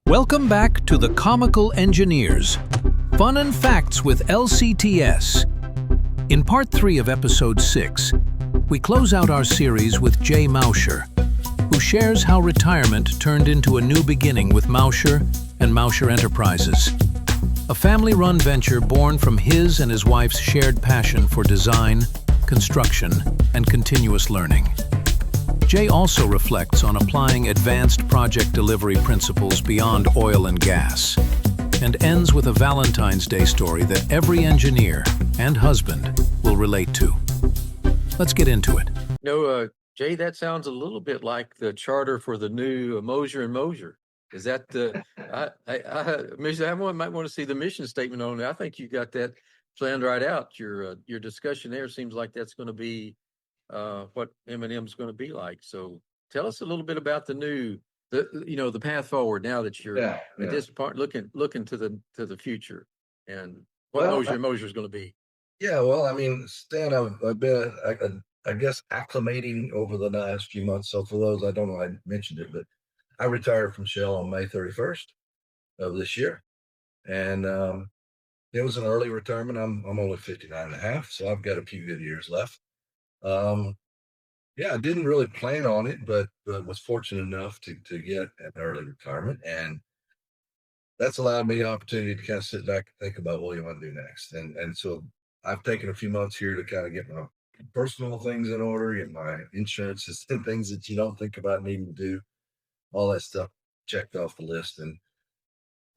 Welcome back to the Comical Engineers. Fun and Facts with LCTS. In part 3 of episode 6, we close out our series with Jay Moser, who shares how retirement turned into a new beginning with Moser and Moser Enterprises, a family-run venture born from his and his wife's shared passion for design, construction, and continuous learning. Jay also reflects on applying advanced project delivery principles beyond oil and gas, and ends with a Valentine's Day story that every engineer and husband will relate to. Let's get into it. Jay, that sounds a little bit like the charter for the new Moser Moser. Is that the? I might want to see the mission statement on it. I think you got that planned right out. Your discussion there seems like that's going to be what M&M's going to be like. So tell us a little bit about the path forward now that you're at this part looking to the future and what Moser is going to be. Yeah, well, I mean, Stan, I've been, I guess, acclimating over the last few months. So for those, I don't know, I mentioned it, but I retired from Shell on May 31st of this year. And it was an early retirement. I'm only 59 and a half, so I've got a few good years left. I didn't really plan on it, but was fortunate enough to get an early retirement. And that's allowed me the opportunity to kind of sit back and think about what do you want to do next. And so I've taken a few months here to kind of get my personal things in order, get my insurances and things that you don't think about needing to do, all that stuff checked off the list. And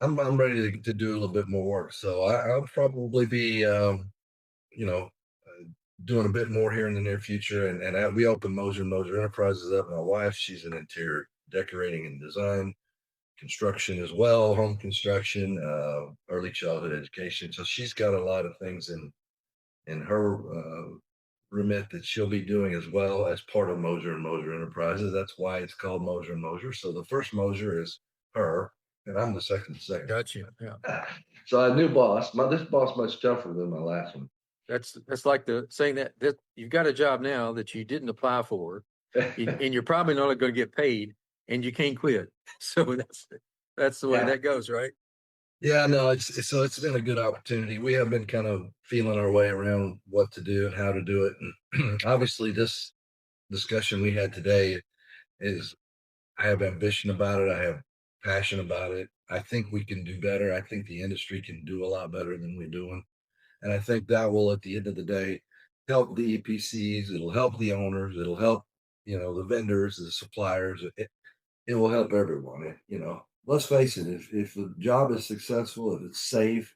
I'm ready to do a little bit more work. So I'll probably be, doing a bit more here in the near future. And we opened Moser Moser Enterprises up. My wife, she's an interior decorating and design, construction as well, home construction, early childhood education. So she's got a lot of things in her remit that she'll be doing as well as part of Moser Moser Enterprises. That's why it's called Moser Moser. So the first Moser is her, and I'm the second. Gotcha. Yeah. So a new boss. This boss much tougher than my last one. That's like the saying that you've got a job now that you didn't apply for, and you're probably not going to get paid, and you can't quit. So that's the way that goes, right? Yeah, no, it's been a good opportunity. We have been kind of feeling our way around what to do and how to do it. And obviously this discussion we had today is, I have ambition about it. I have passion about it. I think we can do better. I think the industry can do a lot better than we're doing. And I think that will, at the end of the day, help the EPCs. It'll help the owners. It'll help, the vendors, the suppliers. It will help everyone. Let's face it, if the job is successful, if it's safe,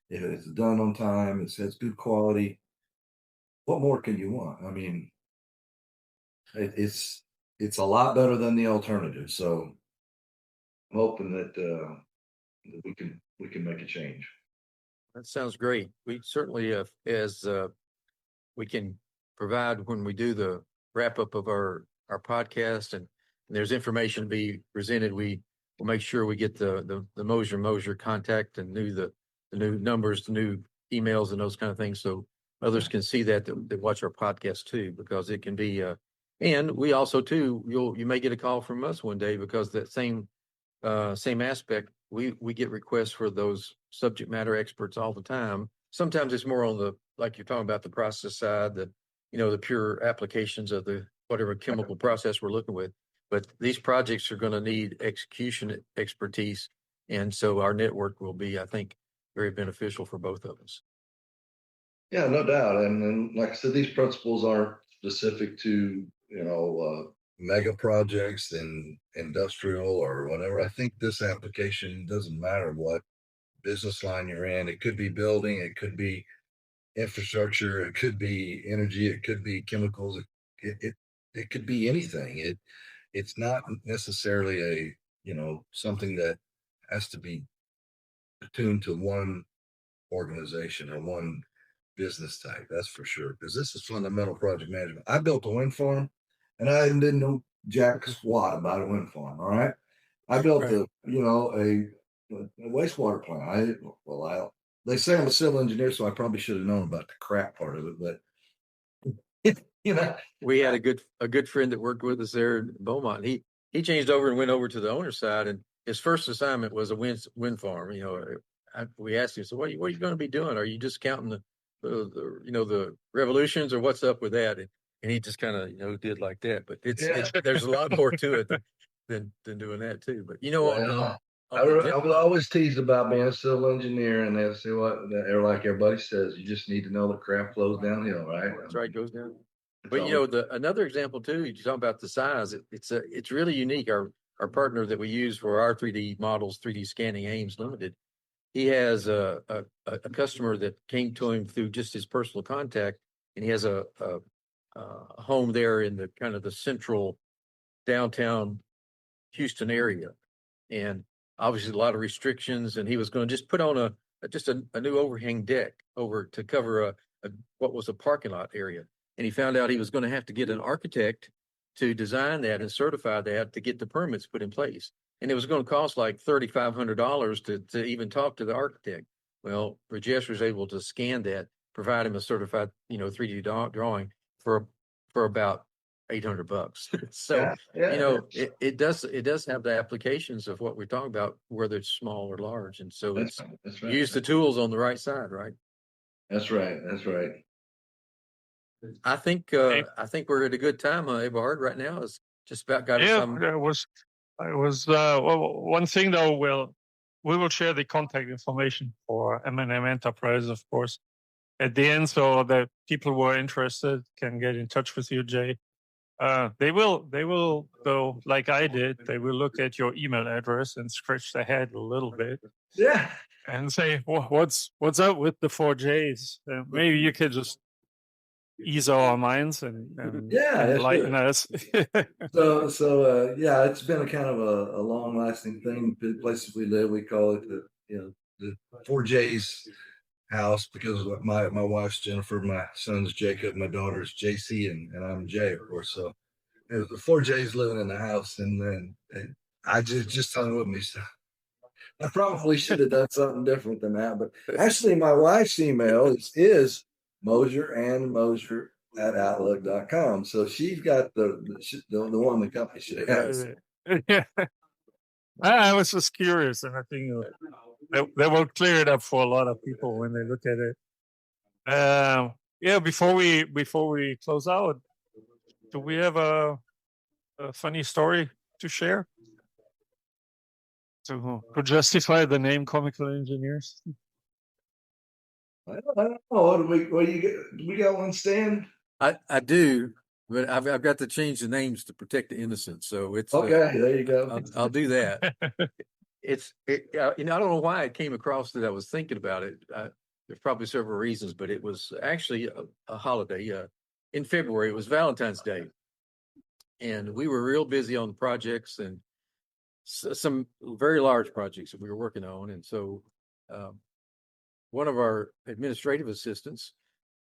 if it's done on time, it has good quality, what more can you want? I mean, it's a lot better than the alternative. So I'm hoping that we can make a change. That sounds great. We certainly, as we can provide when we do the wrap up of our podcast, and there's information to be presented, we will make sure we get the Moser Moser contact and the new numbers, the new emails, and those kind of things, so others can see that watch our podcast too, because it can be. And we also too, you may get a call from us one day, because that same aspect. We get requests for those subject matter experts all the time. Sometimes it's more on like you're talking about, the process side, the pure applications of the whatever chemical process we're looking with. But these projects are going to need execution expertise. And so our network will be, I think, very beneficial for both of us. Yeah, no doubt. And like I said, these principles aren't specific to, mega projects and industrial or whatever. I think this application doesn't matter what business line you're in. It could be building, it could be infrastructure, it could be energy, it could be chemicals, it could be anything. It's not necessarily something that has to be attuned to one organization or one business type. That's for sure, because this is fundamental project management. I built a wind farm, and I didn't know jack squat about a wind farm. All right, I built a wastewater plant. They say I'm a civil engineer, so I probably should have known about the crap part of it. But we had a good friend that worked with us there in Beaumont. He changed over and went over to the owner side, and his first assignment was a wind farm. We asked him, so what are you going to be doing? Are you just counting the revolutions, or what's up with that? And he just kind of did like that. But there's a lot more to it than doing that too. But I was always teased about being a civil engineer, and they'll say they're like everybody says, you just need to know the craft flows downhill, right? That's right, goes down. It's But always- another example too, you talk about the size. It's really unique. Our partner that we use for our 3D models, 3D Scanning Ames Limited, he has a customer that came to him through just his personal contact, and he has a home there in the kind of the central downtown Houston area, and obviously a lot of restrictions. And he was going to just put on a new overhang deck over to cover what was a parking lot area. And he found out he was going to have to get an architect to design that and certify that to get the permits put in place. And it was going to cost like $3,500 to even talk to the architect. Well, Rajesh was able to scan that, provide him a certified 3D drawing for about $800. So it does have the applications of what we're talking about, whether it's small or large. And so that's right. Use the tools on the right side, right? That's right. I think we're at a good time, Eberhard. Right now it's just about got some. Yeah, it was well, one thing though. We will share the contact information for M&M Enterprise, of course, at the end, so that people who are interested can get in touch with you, Jay. They will though, like I did, they will look at your email address and scratch their head a little bit. Yeah. And say, well, what's up with the 4Js? Maybe you could just ease our minds and enlighten us. So yeah, it's been a kind of a long lasting thing. The places we live, we call it the 4J's house, because my wife's Jennifer, my son's Jacob, my daughter's JC, and I'm Jay, of course. So the 4J's living in the house, and I just hung with me. So I probably should have done something different than that. But actually, my wife's email is Moser and Moser at outlook.com. So she's got the one the company should have. Yeah. I was just curious, and I think that will clear it up for a lot of people when they look at it. Yeah, before we close out, do we have a funny story to share to justify the name Comical Engineers? I don't know. Do we got one, Stan? I do, but I've got to change the names to protect the innocent. So it's okay. There you go. I'll do that. I don't know why it came across that I was thinking about it. There's probably several reasons, but it was actually a holiday. In February, it was Valentine's Day, and we were real busy on the projects and some very large projects that we were working on. And so one of our administrative assistants,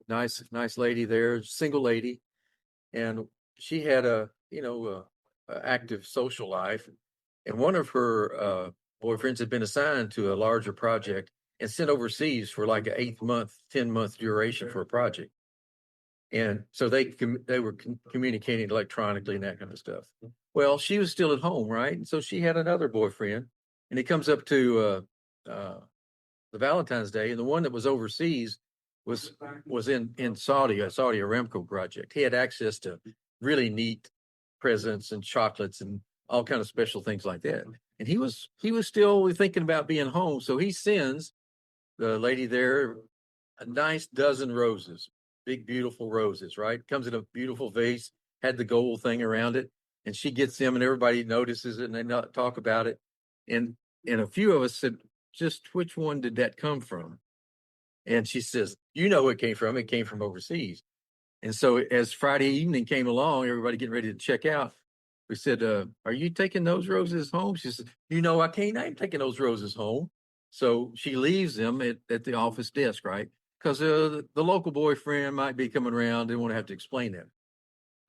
nice lady there, single lady, and she had a active social life, and one of her boyfriends had been assigned to a larger project and sent overseas for like an 10-month duration for a project. And so they were communicating electronically and that kind of stuff. Well, she was still at home, right? And so she had another boyfriend, and it comes up to the Valentine's Day, and the one that was overseas was in Saudi, a Saudi Aramco project. He had access to really neat presents and chocolates and all kind of special things like that. And he was still thinking about being home. So he sends the lady there a nice dozen roses, big, beautiful roses, right? Comes in a beautiful vase, had the gold thing around it. And she gets them, and everybody notices it, and they talk about it. And a few of us said, just which one did that come from? And she says, it came from. It came from overseas. And so as Friday evening came along, everybody getting ready to check out, we said, are you taking those roses home? She said, I'm taking those roses home. So she leaves them at the office desk, right? Because the local boyfriend might be coming around. They want to have to explain that.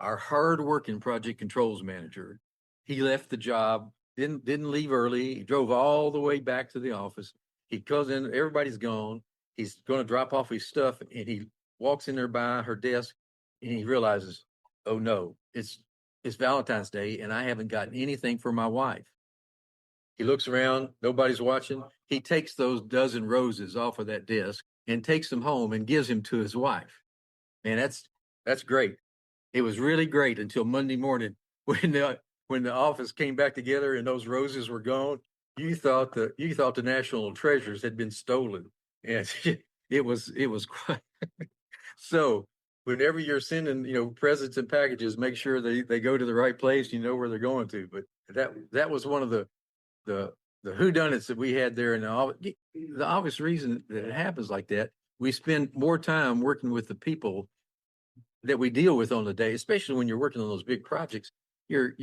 Our hard-working project controls manager, he left the job, didn't leave early. He drove all the way back to the office. He goes in, everybody's gone. He's going to drop off his stuff, and he walks in there by her desk, and he realizes, oh no, it's Valentine's Day, and I haven't gotten anything for my wife. He looks around, nobody's watching. He takes those dozen roses off of that disc and takes them home and gives them to his wife. Man, that's great. It was really great until Monday morning when the office came back together and those roses were gone. You thought the national treasures had been stolen, and it was quite. So whenever you're sending, presents and packages, make sure they go to the right place. You know where they're going to. But that was one of the whodunits that we had there. And the obvious reason that it happens like that, we spend more time working with the people that we deal with on the day, especially when you're working on those big projects. You're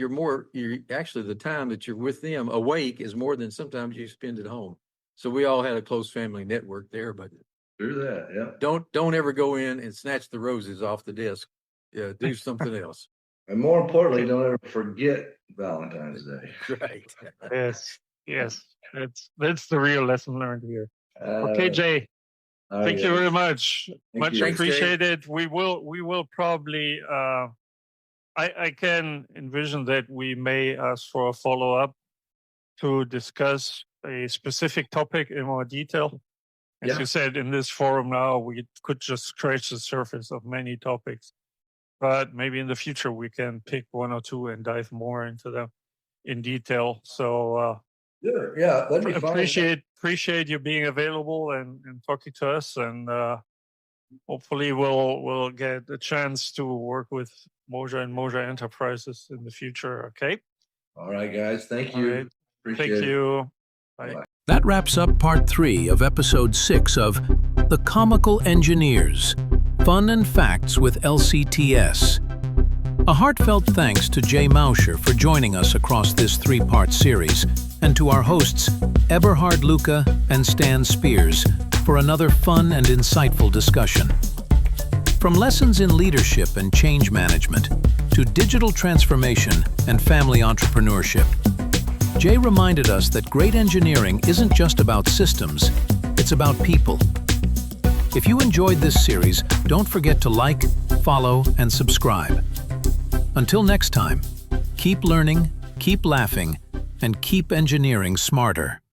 actually, the time that you're with them awake is more than sometimes you spend at home. So we all had a close family network there, but Through that, yeah. don't ever go in and snatch the roses off the disc. Yeah, do something else. And more importantly, don't ever forget Valentine's Day. Right. Yes. That's the real lesson learned here. Okay, Jay. Thank you very much. Much you. appreciated. We will probably. I can envision that we may ask for a follow-up to discuss a specific topic in more detail. As you said, in this forum now, we could just scratch the surface of many topics. But maybe in the future, we can pick one or two and dive more into them in detail. So Sure. Yeah, that'd be fine. appreciate you being available and talking to us. And hopefully we'll get a chance to work with Moser and Moser Enterprises in the future. Okay. All right, guys. Thank All you. right. Appreciate Thank it. you. Bye. Bye. That wraps up part 3 of episode 6 of The Comical Engineers, Fun and Facts with LCTS. A heartfelt thanks to Jay Moser for joining us across this 3-part series, and to our hosts, Eberhard, Lucke, and sspears, for another fun and insightful discussion. From lessons in leadership and change management to digital transformation and family entrepreneurship, Jay reminded us that great engineering isn't just about systems, it's about people. If you enjoyed this series, don't forget to like, follow, and subscribe. Until next time, keep learning, keep laughing, and keep engineering smarter.